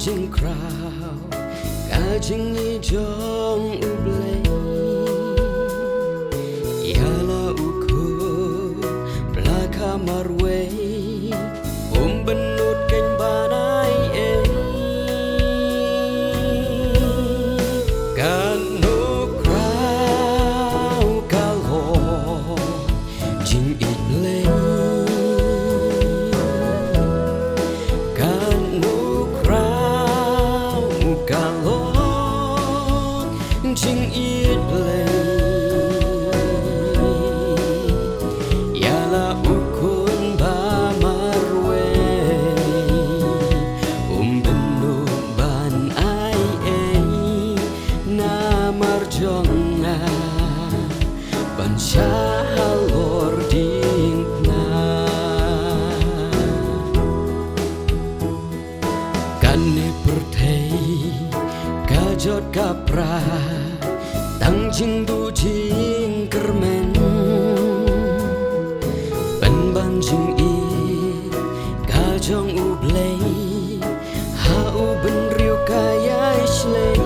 Jing krau ka Jingieid jong u Blei yala uku belaka marwe benut ken banai kanu krau kalo Jingieid Blei Jingieid Blei yala ukun ba marwe benut ban ai na marjonga ban shalor dingna kane pertei kajot kapra tang jing du jing kermen ban ban Jingieid ka jong u Blei ha u ben riu kaya islei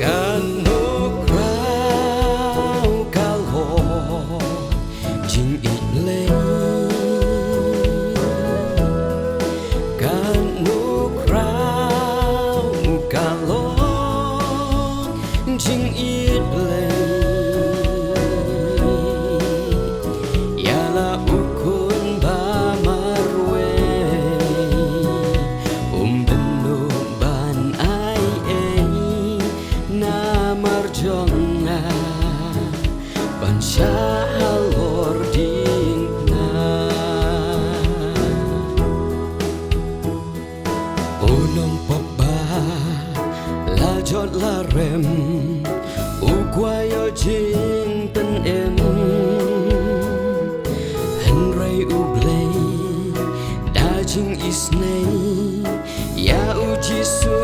kanu krau kalo Jingieid Blei kanu krau kalo Jingieid Blei yala ukun ba marwe benut ban ai na marjonga ban shalor dingna unong papa lajot la rem ukwayo jing ten em henrai u Blei da jing isnei ya uji su